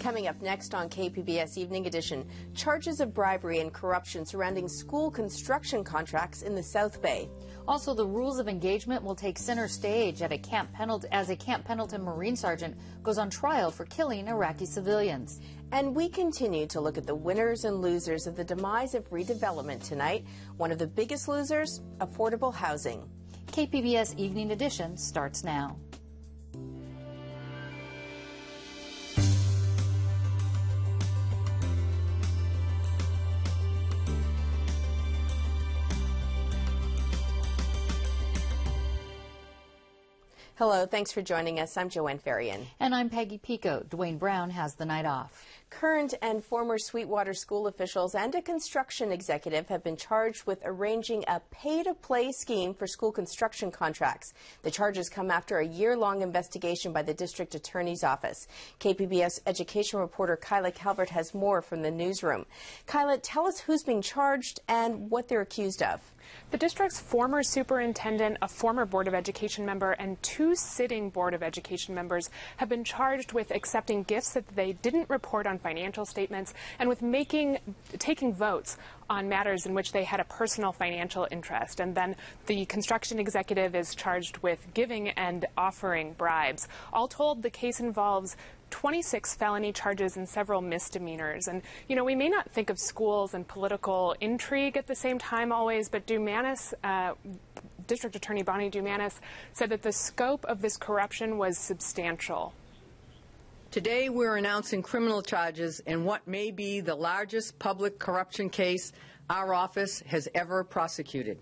Coming up next on KPBS Evening Edition, charges of bribery and corruption surrounding school construction contracts in the South Bay. Also, the rules of engagement will take center stage at as a Camp Pendleton Marine Sergeant goes on trial for killing Iraqi civilians. And we continue to look at the winners and losers of the demise of redevelopment tonight. One of the biggest losers, affordable housing. KPBS Evening Edition starts now. Hello, thanks for joining us. I'm Joanne Farian. And I'm Peggy Pico. Dwayne Brown has the night off. Current and former Sweetwater school officials and a construction executive have been charged with arranging a pay-to-play scheme for school construction contracts. The charges come after a year-long investigation by the district attorney's office. KPBS education reporter Kyla Calvert has more from the newsroom. Kyla, tell us who's being charged and what they're accused of. The district's former superintendent, a former Board of Education member, and two sitting Board of Education members have been charged with accepting gifts that they didn't report on financial statements and with taking votes on matters in which they had a personal financial interest. And then the construction executive is charged with giving and offering bribes. All told, the case involves 26 felony charges and several misdemeanors. And, you know, we may not think of schools and political intrigue at the same time always, but Dumanis, District Attorney Bonnie Dumanis, said that the scope of this corruption was substantial. Today, we're announcing criminal charges in what may be the largest public corruption case our office has ever prosecuted.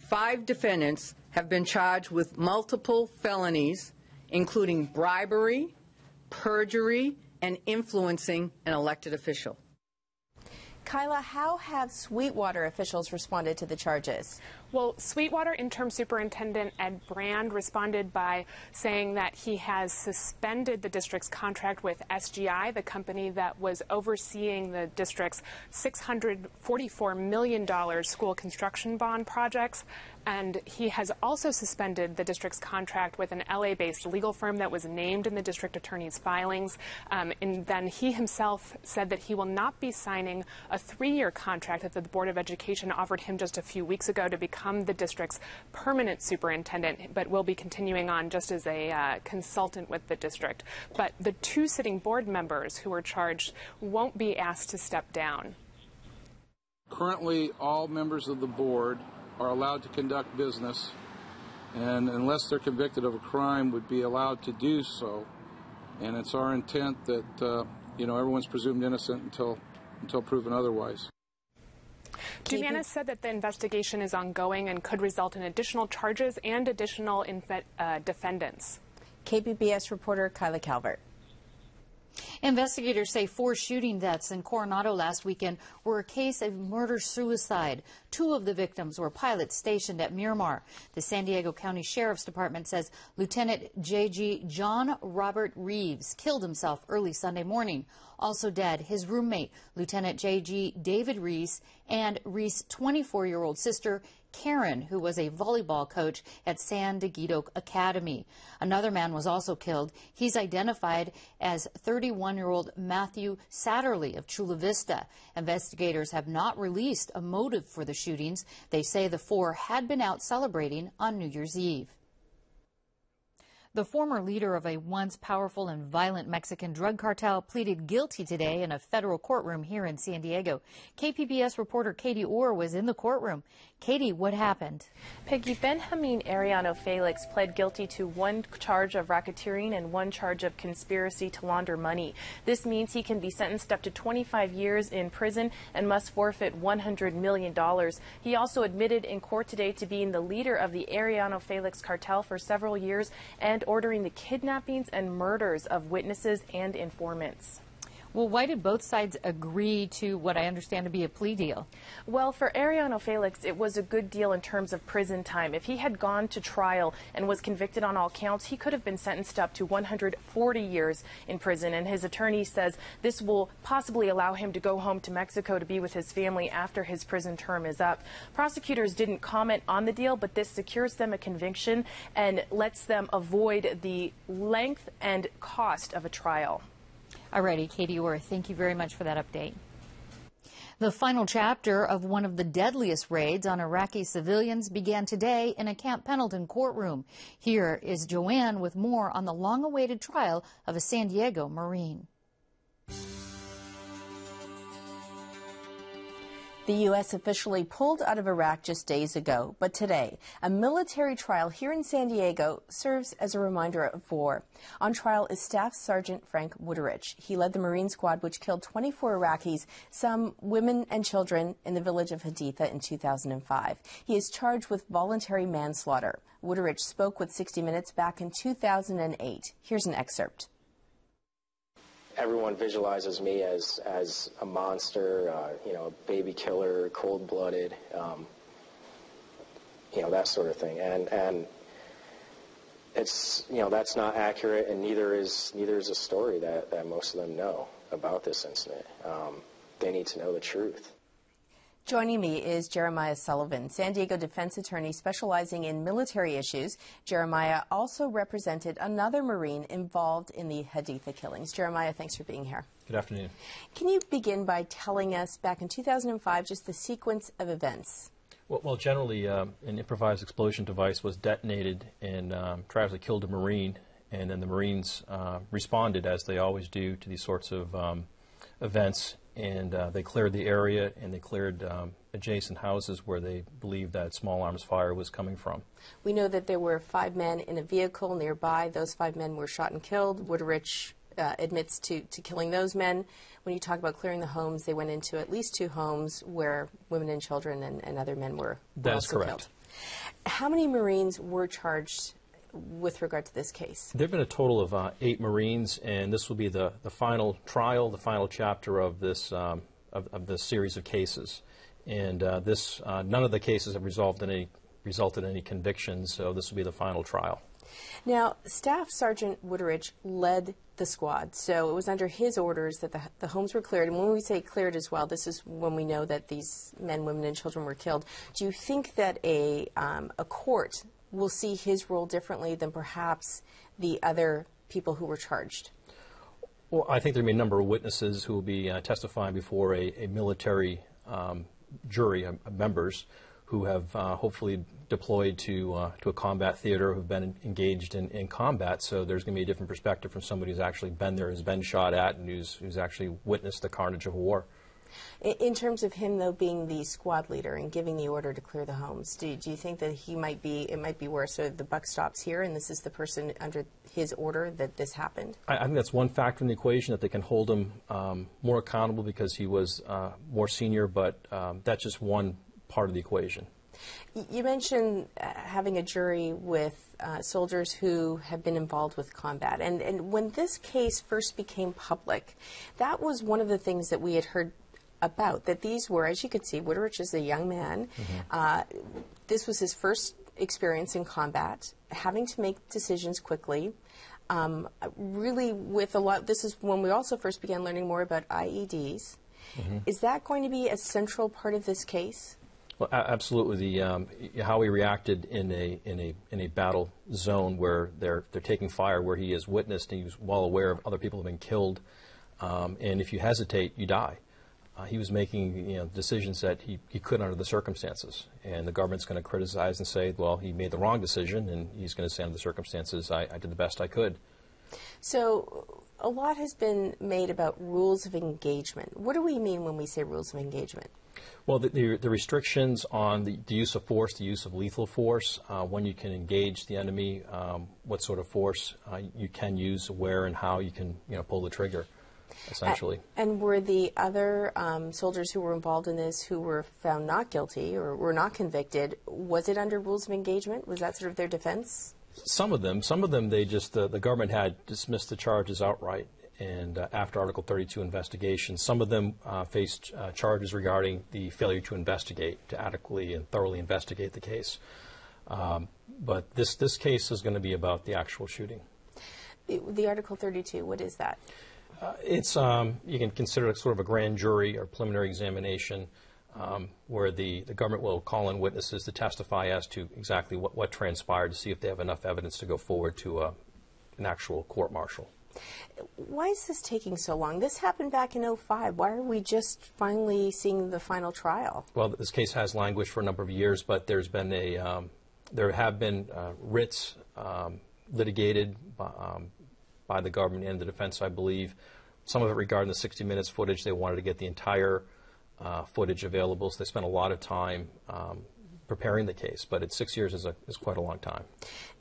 5 defendants have been charged with multiple felonies, including bribery, perjury, and influencing an elected official. Kyla, how have Sweetwater officials responded to the charges? Well, Sweetwater interim superintendent Ed Brand responded by saying that he has suspended the district's contract with SGI, the company that was overseeing the district's $644 million school construction bond projects. And he has also suspended the district's contract with an LA-based legal firm that was named in the district attorney's filings. And then he himself said that he will not be signing a 3-year contract that the Board of Education offered him just a few weeks ago to become the district's permanent superintendent, but will be continuing on just as a consultant with the district. But the 2 sitting board members who were charged won't be asked to step down. Currently, all members of the board are allowed to conduct business, and unless they're convicted of a crime, would be allowed to do so. And it's our intent that everyone's presumed innocent until proven otherwise. Dumanis said that the investigation is ongoing and could result in additional charges and additional defendants. KPBS reporter Kyla Calvert. Investigators say 4 shooting deaths in Coronado last weekend were a case of murder-suicide. 2 of the victims were pilots stationed at Miramar. The San Diego County Sheriff's Department says Lieutenant J.G. John Robert Reeves killed himself early Sunday morning. Also dead, his roommate, Lieutenant J.G. David Reese, and Reese's 24-year-old sister, Karen, who was a volleyball coach at San Diegan Academy. Another man was also killed. He's identified as 31-year-old Matthew Satterley of Chula Vista. Investigators have not released a motive for the shootings. They say the 4 had been out celebrating on New Year's Eve. The former leader of a once powerful and violent Mexican drug cartel pleaded guilty today in a federal courtroom here in San Diego. KPBS reporter Katie Orr was in the courtroom. Katie, what happened? Peggy, Benjamin Arellano-Felix pled guilty to 1 charge of racketeering and 1 charge of conspiracy to launder money. This means he can be sentenced up to 25 years in prison and must forfeit $100 million. He also admitted in court today to being the leader of the Arellano-Felix cartel for several years and ordering the kidnappings and murders of witnesses and informants. Well, why did both sides agree to what I understand to be a plea deal? Well, for Arellano-Felix, it was a good deal in terms of prison time. If he had gone to trial and was convicted on all counts, he could have been sentenced up to 140 years in prison. And his attorney says this will possibly allow him to go home to Mexico to be with his family after his prison term is up. Prosecutors didn't comment on the deal, but this secures them a conviction and lets them avoid the length and cost of a trial. All righty, Katie Orr, thank you very much for that update. The final chapter of one of the deadliest raids on Iraqi civilians began today in a Camp Pendleton courtroom. Here is Joanne with more on the long-awaited trial of a San Diego Marine. The U.S. officially pulled out of Iraq just days ago, but today, a military trial here in San Diego serves as a reminder of war. On trial is Staff Sergeant Frank Wuterich. He led the Marine Squad which killed 24 Iraqis, some women and children, in the village of Haditha in 2005. He is charged with voluntary manslaughter. Wuterich spoke with 60 Minutes back in 2008. Here's an excerpt. Everyone visualizes me as a monster, a baby killer, cold-blooded, that sort of thing. And it's, that's not accurate, and neither is a story that most of them know about this incident. They need to know the truth. Joining me is Jeremiah Sullivan, San Diego defense attorney specializing in military issues. Jeremiah also represented another Marine involved in the Haditha killings. Jeremiah, thanks for being here. Good afternoon. Can you begin by telling us, back in 2005, just the sequence of events? Well, generally, an improvised explosion device was detonated and tragically killed a Marine, and then the Marines responded, as they always do, to these sorts of events. And they cleared the area, and they cleared adjacent houses where they believed that small arms fire was coming from. We know that there were 5 men in a vehicle nearby. Those 5 men were shot and killed. Wuterich admits to killing those men. When you talk about clearing the homes, they went into at least 2 homes where women and children and other men were also killed. How many Marines were charged with regard to this case? There have been a total of 8 Marines, and this will be the final trial, the final chapter of this of this series of cases. And none of the cases have resulted in any convictions, so this will be the final trial. Now, Staff Sergeant Wuterich led the squad, so it was under his orders that the homes were cleared. And when we say cleared as well, this is when we know that these men, women, and children were killed. Do you think that a court will see his role differently than perhaps the other people who were charged? Well, I think there will be a number of witnesses who will be testifying before a military jury of members who have hopefully deployed to a combat theater, who have been engaged in combat. So there's going to be a different perspective from somebody who's actually been there, has been shot at, and who's actually witnessed the carnage of war. In terms of him, though, being the squad leader and giving the order to clear the homes, do you think that it might be where sort of the buck stops here, and this is the person under his order that this happened? I think that's one factor in the equation, that they can hold him more accountable because he was more senior, but that's just one part of the equation. You mentioned having a jury with soldiers who have been involved with combat, and when this case first became public, that was one of the things that we had heard about, that these were, as you could see, Wuterich is a young man. Mm-hmm. This was his first experience in combat, having to make decisions quickly. Really with a lot, this is when we also first began learning more about IEDs. Mm-hmm. Is that going to be a central part of this case? Well, absolutely. How he reacted in a battle zone where they're taking fire, where he has witnessed and he was well aware of other people have been killed, and if you hesitate, you die. He was making decisions that he could under the circumstances, and the government's going to criticize and say, well, he made the wrong decision, and he's going to say under the circumstances, I did the best I could. So a lot has been made about rules of engagement. What do we mean when we say rules of engagement? Well, the restrictions on the use of force, the use of lethal force, when you can engage the enemy, what sort of force you can use, where and how you can pull the trigger, essentially. And were the other soldiers who were involved in this, who were found not guilty or were not convicted, was it under rules of engagement? Was that sort of their defense? Some of them, they just, the government had dismissed the charges outright. And after Article 32 investigation, some of them faced charges regarding the failure to investigate, to adequately and thoroughly investigate the case. But this case is going to be about the actual shooting. The Article 32, what is that? It's you can consider it sort of a grand jury or preliminary examination where the government will call in witnesses to testify as to exactly what transpired, to see if they have enough evidence to go forward to an actual court-martial. Why is this taking so long? This happened back in '05. Why are we just finally seeing the final trial? Well, this case has languished for a number of years, but there have been writs litigated by the government and the defense, I believe. Some of it regarding the 60 Minutes footage. They wanted to get the entire footage available, so they spent a lot of time preparing the case, but 6 years is quite a long time.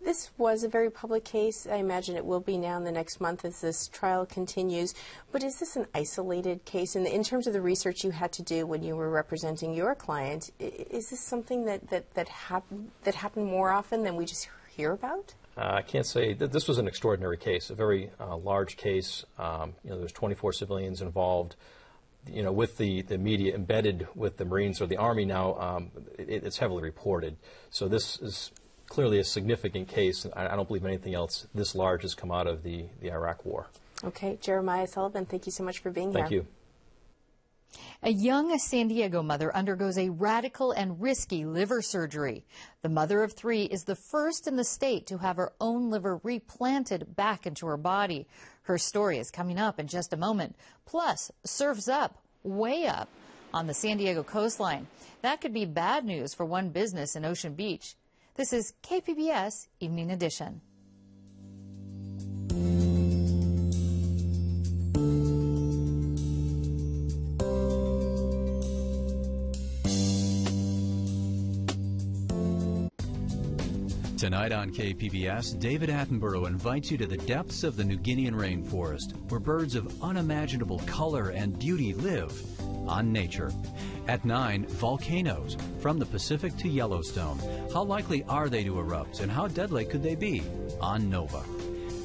This was a very public case. I imagine it will be now in the next month as this trial continues. But is this an isolated case? And in terms of the research you had to do when you were representing your client, is this something that happened more often than we just hear about? I can't say. This was an extraordinary case, a very large case. There's 24 civilians involved. With the media embedded with the Marines or the Army now, it's heavily reported. So this is clearly a significant case. I don't believe anything else this large has come out of the Iraq War. Okay, Jeremiah Sullivan, thank you so much for being here. Thank you. A young San Diego mother undergoes a radical and risky liver surgery. The mother of 3 is the first in the state to have her own liver replanted back into her body. Her story is coming up in just a moment. Plus, surf's up, way up, on the San Diego coastline. That could be bad news for one business in Ocean Beach. This is KPBS Evening Edition. Tonight on KPBS, David Attenborough invites you to the depths of the New Guinean rainforest, where birds of unimaginable color and beauty live on Nature. At 9, volcanoes, from the Pacific to Yellowstone. How likely are they to erupt, and how deadly could they be? On Nova.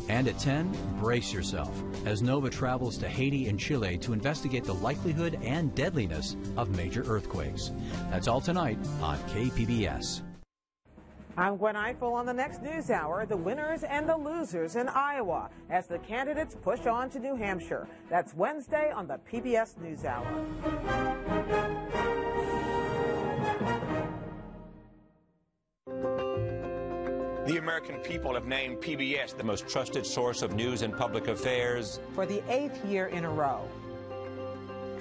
And at 10, brace yourself, as Nova travels to Haiti and Chile to investigate the likelihood and deadliness of major earthquakes. That's all tonight on KPBS. I'm Gwen Eiffel. On the next news hour, the winners and the losers in Iowa as the candidates push on to New Hampshire. That's Wednesday on the PBS NewsHour. The American people have named PBS the most trusted source of news and public affairs For the 8th year in a row.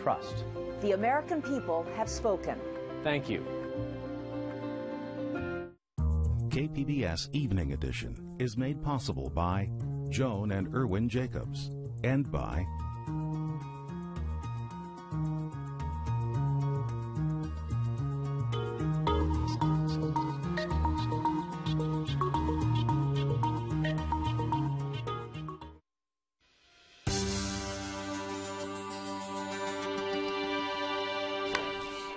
Trust. The American people have spoken. Thank you. KPBS Evening Edition is made possible by Joan and Irwin Jacobs and by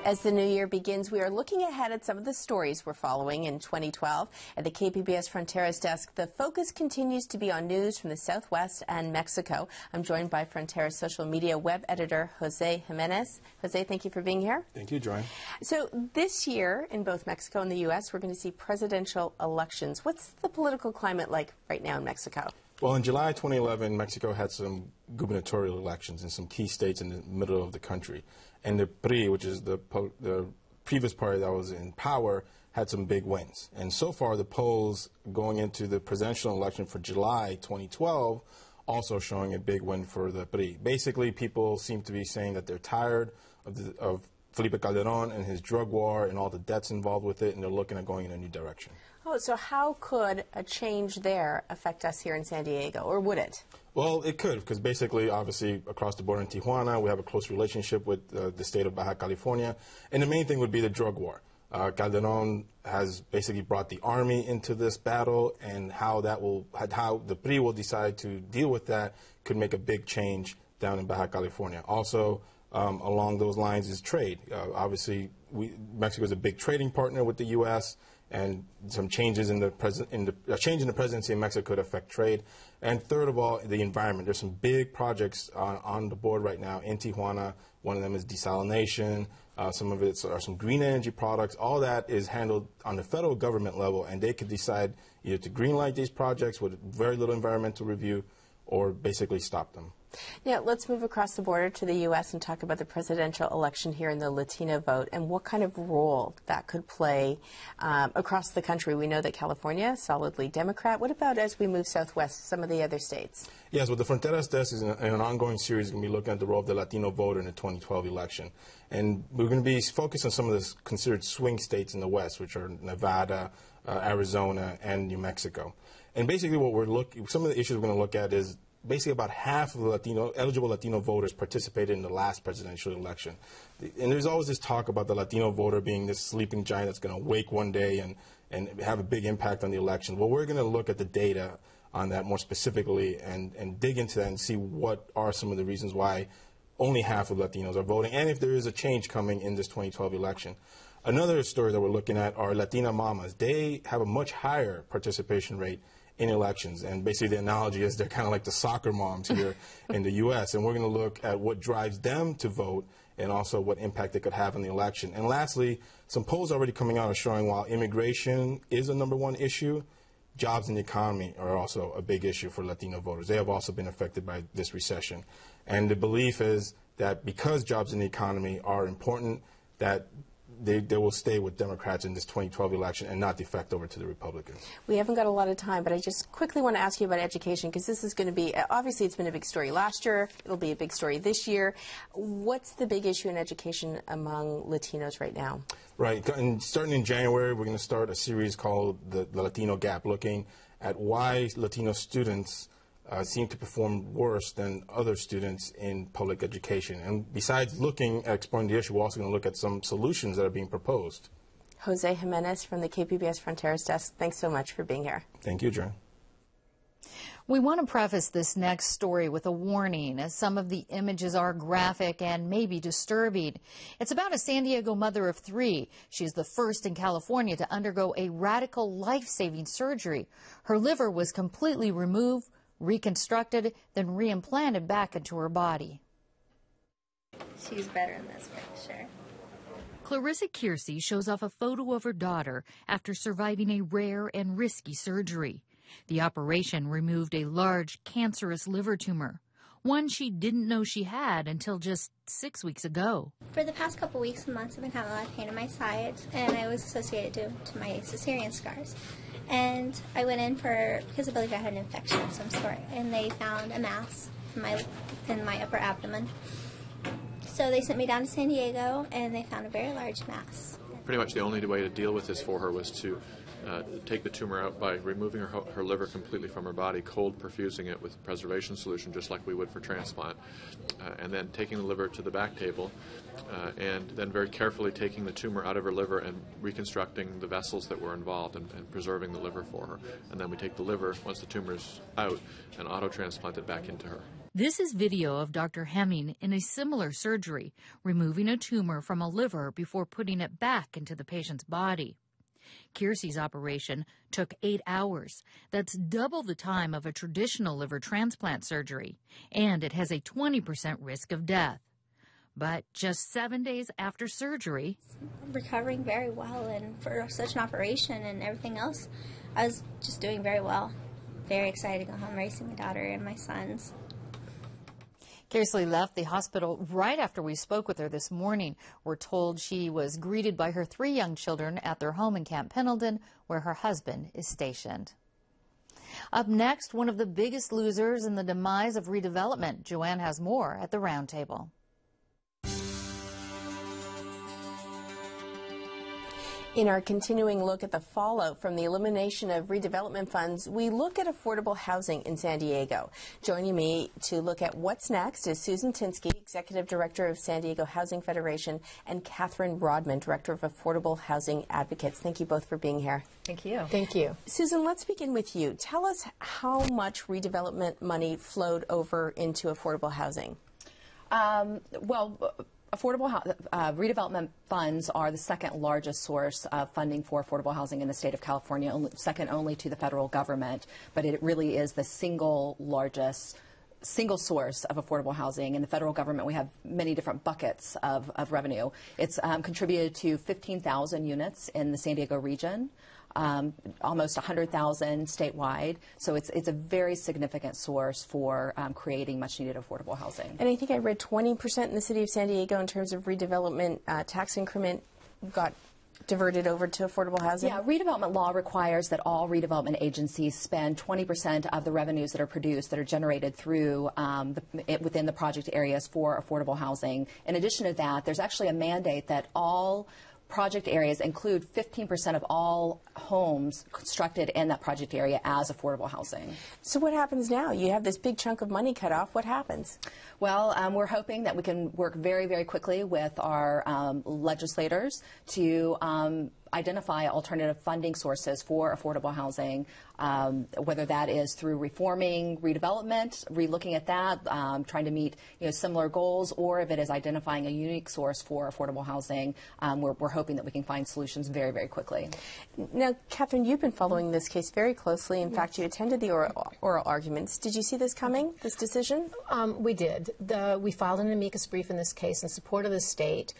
As the new year begins, we are looking ahead at some of the stories we're following in 2012. At the KPBS Fronteras desk, the focus continues to be on news from the Southwest and Mexico. I'm joined by Fronteras social media web editor Jose Jimenez. Jose, thank you for being here. Thank you, Joy. So this year, in both Mexico and the U.S., we're going to see presidential elections. What's the political climate like right now in Mexico? Well, in July 2011, Mexico had some gubernatorial elections in some key states in the middle of the country. And the PRI, which is the previous party that was in power, had some big wins. And so far, the polls going into the presidential election for July 2012 also showing a big win for the PRI. Basically, people seem to be saying that they're tired of Felipe Calderón and his drug war and all the debts involved with it, and they're looking at going in a new direction. Oh, so how could a change there affect us here in San Diego, or would it? Well, it could, because basically, obviously, across the border in Tijuana, we have a close relationship with the state of Baja California, and the main thing would be the drug war. Calderón has basically brought the army into this battle, and how the PRI will decide to deal with that could make a big change down in Baja California. Also, along those lines is trade. Obviously, Mexico is a big trading partner with the U.S., and some changes in the change in the presidency in Mexico could affect trade. And third of all, the environment. There's some big projects on the board right now in Tijuana. One of them is desalination. Some of it are some green energy products. All that is handled on the federal government level, and they could decide either to greenlight these projects with very little environmental review or basically stop them Now, let's move across the border to the U.S. and talk about the presidential election here in the Latino vote and what kind of role that could play across the country. We know that California is solidly Democrat. What about as we move southwest, some of the other states? Yes, well, the Fronteras Desk is in an ongoing series going to be looking at the role of the Latino voter in the 2012 election. And we're going to be focused on some of the considered swing states in the West, which are Nevada, Arizona, and New Mexico. And basically some of the issues we're going to look at is basically about half of the eligible Latino voters participated in the last presidential election. And there's always this talk about the Latino voter being this sleeping giant that's going to wake one day and have a big impact on the election. Well, we're going to look at the data on that more specifically and dig into that and see what are some of the reasons why only half of Latinos are voting, and if there is a change coming in this 2012 election. Another story that we're looking at are Latina mamas. They have a much higher participation rate in elections, and basically the analogy is they're kind of like the soccer moms here in the U.S., and we're going to look at what drives them to vote and also what impact it could have on the election. And lastly, some polls already coming out are showing while immigration is a #1 issue, jobs and the economy are also a big issue for Latino voters. They have also been affected by this recession. And the belief is that because jobs and the economy are important, that they will stay with Democrats in this 2012 election and not defect over to the Republicans. We haven't got a lot of time, but I just quickly want to ask you about education, because this is going to be, obviously it's been a big story last year, it'll be a big story this year. What's the big issue in education among Latinos right now? Right, and starting in January, we're going to start a series called the Latino Gap, looking at why Latino students seem to perform worse than other students in public education. And besides looking at exploring the issue, we're also going to look at some solutions that are being proposed. Jose Jimenez from the KPBS Fronteras Desk, thanks so much for being here. Thank you, Jen. We want to preface this next story with a warning, as some of the images are graphic and maybe disturbing. It's about a San Diego mother of 3. She's the first in California to undergo a radical life-saving surgery. Her liver was completely removed, reconstructed, then reimplanted back into her body. She's better in this picture. Clarissa Kiersey shows off a photo of her daughter after surviving a rare and risky surgery. The operation removed a large cancerous liver tumor, one she didn't know she had until just 6 weeks ago. For the past couple weeks and months, I've been having a lot of pain in my sides, and I was associated to my cesarean scars. And I went in because I believe I had an infection of some sort, and they found a mass in my upper abdomen. So they sent me down to San Diego, and they found a very large mass. Pretty much the only way to deal with this for her was to take the tumor out by removing her liver completely from her body, cold perfusing it with preservation solution just like we would for transplant, and then taking the liver to the back table, and then very carefully taking the tumor out of her liver and reconstructing the vessels that were involved and preserving the liver for her. And then we take the liver, once the tumor's out, and auto-transplant it back into her. This is video of Dr. Hemming in a similar surgery, removing a tumor from a liver before putting it back into the patient's body. Kiersey's operation took 8 hours. That's double the time of a traditional liver transplant surgery, and it has a 20% risk of death. But just 7 days after surgery, recovering very well, and for such an operation and everything else, I was just doing very well. Very excited to go home raising my daughter and my sons. Kiersey left the hospital right after we spoke with her this morning. We're told she was greeted by her 3 young children at their home in Camp Pendleton, where her husband is stationed. Up next, one of the biggest losers in the demise of redevelopment. Joanne has more at the Roundtable. In our continuing look at the fallout from the elimination of redevelopment funds, we look at affordable housing in San Diego. Joining me to look at what's next is Susan Tinsky, Executive Director of San Diego Housing Federation, and Catherine Rodman, Director of Affordable Housing Advocates. Thank you both for being here. Thank you. Thank you. Susan, let's begin with you. Tell us how much redevelopment money flowed over into affordable housing. Redevelopment funds are the second largest source of funding for affordable housing in the state of California, second only to the federal government, but it really is the single source of affordable housing. In the federal government, we have many different buckets of revenue. It's contributed to 15,000 units in the San Diego region. almost 100,000 statewide. So it's a very significant source for creating much-needed affordable housing. And I think I read 20% in the city of San Diego in terms of redevelopment tax increment got diverted over to affordable housing? Yeah, redevelopment law requires that all redevelopment agencies spend 20% of the revenues that are produced, that are generated through within the project areas for affordable housing. In addition to that, there's actually a mandate that all project areas include 15% of all homes constructed in that project area as affordable housing. So what happens now? You have this big chunk of money cut off. What happens? Well, we're hoping that we can work very, very quickly with our legislators to identify alternative funding sources for affordable housing, whether that is through reforming redevelopment, relooking at that, trying to meet similar goals, or if it is identifying a unique source for affordable housing. We're hoping that we can find solutions very, very quickly. Now, Catherine, you've been following this case very closely. In fact, you attended the oral arguments. Did you see this coming, this decision? We did. We filed an amicus brief in this case in support of the state.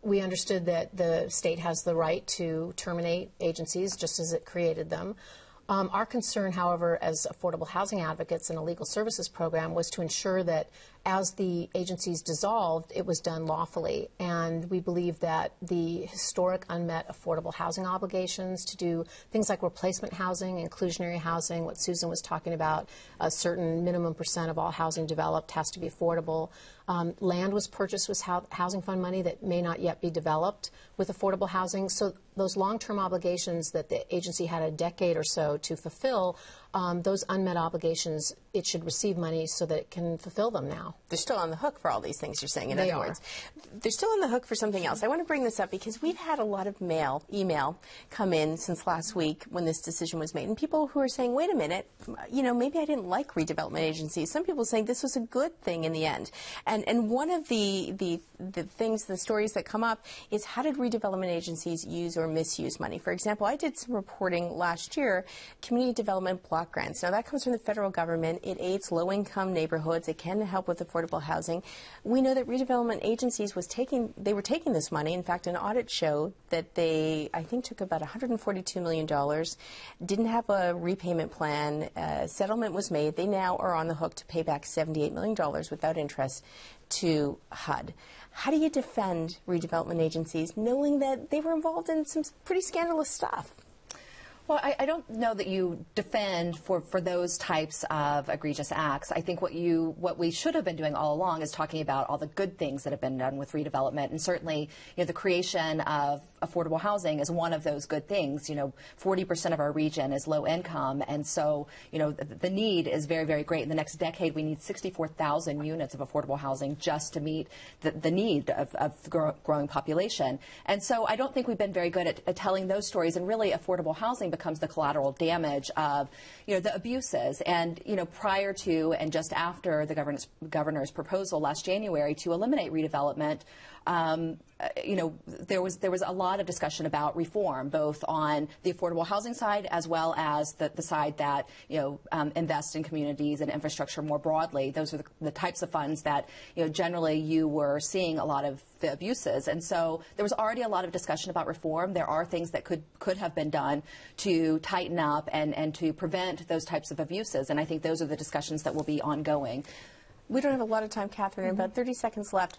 We understood that the state has the right to terminate agencies just as it created them. Our concern, however, as affordable housing advocates in a legal services program was to ensure that as the agencies dissolved, it was done lawfully. And we believe that the historic unmet affordable housing obligations to do things like replacement housing, inclusionary housing, what Susan was talking about, a certain minimum % of all housing developed has to be affordable. Land was purchased with housing fund money that may not yet be developed with affordable housing. So those long-term obligations that the agency had a decade or so to fulfill, those unmet obligations, it should receive money so that it can fulfill them now. They're still on the hook for all these things you're saying, in other words. They're still on the hook for something else. I want to bring this up because we've had a lot of email come in since last week when this decision was made. And people who are saying, wait a minute, maybe I didn't like redevelopment agencies. Some people saying this was a good thing in the end. And one of the stories that come up is how did redevelopment agencies use or misuse money? For example, I did some reporting last year, community development block grants. Now that comes from the federal government. It aids low-income neighborhoods. It can help with affordable housing. We know that redevelopment agencies were taking this money. In fact, an audit showed that they, I think, took about $142 million, didn't have a repayment plan, settlement was made. They now are on the hook to pay back $78 million without interest to HUD. How do you defend redevelopment agencies knowing that they were involved in some pretty scandalous stuff? Well, I don't know that you defend for those types of egregious acts. I think what we should have been doing all along is talking about all the good things that have been done with redevelopment, and certainly the creation of affordable housing is one of those good things. 40% of our region is low income, and so the need is very, very great. In the next decade, we need 64,000 units of affordable housing just to meet the need of the growing population. And so I don't think we've been very good at telling those stories, and really affordable housing becomes the collateral damage of the abuses. And prior to and just after the governor's proposal last January to eliminate redevelopment, there was a lot of discussion about reform, both on the affordable housing side as well as the side that invests in communities and infrastructure more broadly. Those are the types of funds that generally you were seeing a lot of the abuses, and so there was already a lot of discussion about reform. There are things that could have been done to tighten up and to prevent those types of abuses, and I think those are the discussions that will be ongoing. We don't have a lot of time, Catherine. About 30 seconds left.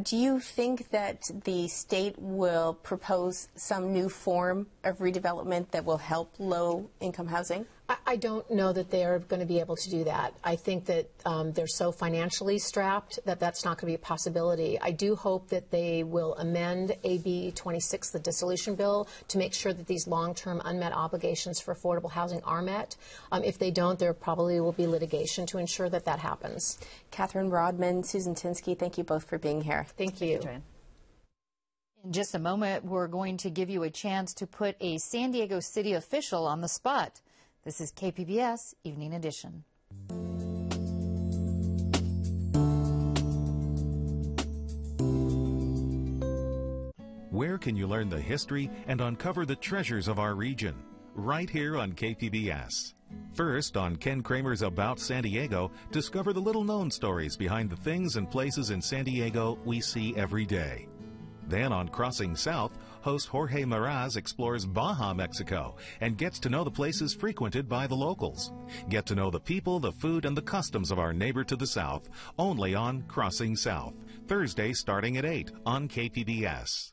Do you think that the state will propose some new form of redevelopment that will help low-income housing? I don't know that they're going to be able to do that. I think that they're so financially strapped that that's not going to be a possibility. I do hope that they will amend AB 26, the dissolution bill, to make sure that these long-term unmet obligations for affordable housing are met. If they don't, there probably will be litigation to ensure that that happens. Catherine Rodman, Susan Tinsky, thank you both for being here. Thank you. In just a moment, we're going to give you a chance to put a San Diego City official on the spot. This is KPBS Evening Edition. Where can you learn the history and uncover the treasures of our region? Right here on KPBS. First, on Ken Kramer's About San Diego, discover the little-known stories behind the things and places in San Diego we see every day. Then on Crossing South, host Jorge Meraz explores Baja, Mexico, and gets to know the places frequented by the locals. Get to know the people, the food, and the customs of our neighbor to the south, only on Crossing South, Thursday starting at 8 on KPBS.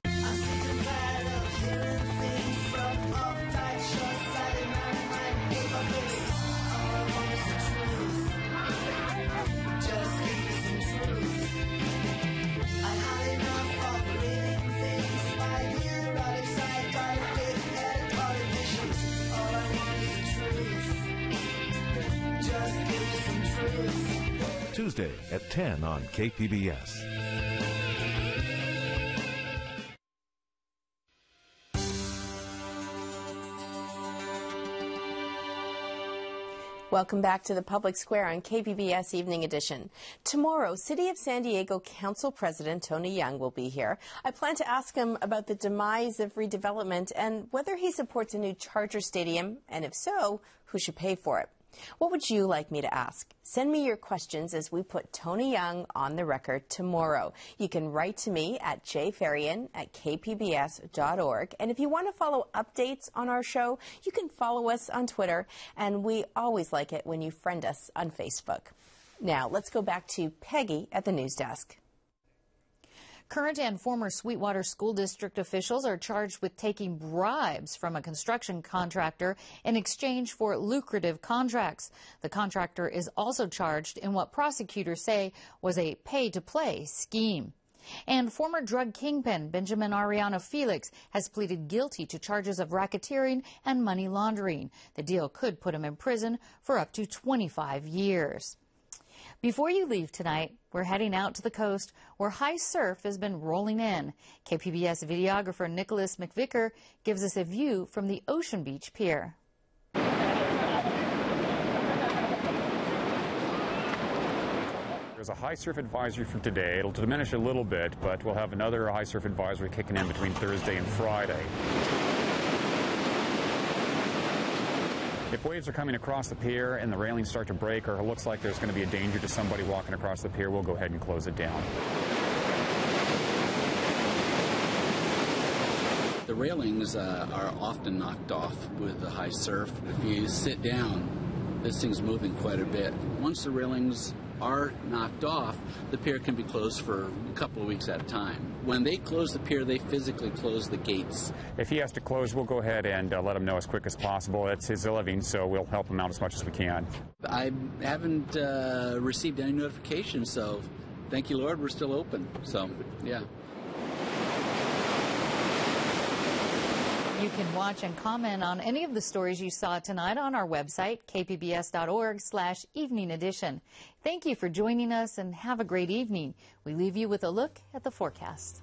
Tuesday at 10 on KPBS. Welcome back to the Public Square on KPBS Evening Edition. Tomorrow, City of San Diego Council President Tony Young will be here. I plan to ask him about the demise of redevelopment and whether he supports a new Charger Stadium, and if so, who should pay for it. What would you like me to ask? Send me your questions as we put Tony Young on the record tomorrow. You can write to me at jferrian@kpbs.org. And if you want to follow updates on our show, you can follow us on Twitter. And we always like it when you friend us on Facebook. Now, let's go back to Peggy at the news desk. Current and former Sweetwater School District officials are charged with taking bribes from a construction contractor in exchange for lucrative contracts. The contractor is also charged in what prosecutors say was a pay-to-play scheme. And former drug kingpin Benjamin Arellano-Felix has pleaded guilty to charges of racketeering and money laundering. The deal could put him in prison for up to 25 years. Before you leave tonight, we're heading out to the coast where high surf has been rolling in. KPBS videographer Nicholas McVicker gives us a view from the Ocean Beach Pier. There's a high surf advisory for today. It'll diminish a little bit, but we'll have another high surf advisory kicking in between Thursday and Friday. If waves are coming across the pier and the railings start to break, or it looks like there's going to be a danger to somebody walking across the pier, we'll go ahead and close it down. The railings are often knocked off with the high surf. If you sit down, this thing's moving quite a bit. Once the railings are knocked off, the pier can be closed for a couple of weeks at a time. When they close the pier, they physically close the gates. If he has to close, we'll go ahead and let him know as quick as possible. It's his living, so we'll help him out as much as we can. I haven't received any notification, so thank you, Lord, we're still open. So, yeah. You can watch and comment on any of the stories you saw tonight on our website, kpbs.org/evening edition. Thank you for joining us and have a great evening. We leave you with a look at the forecast.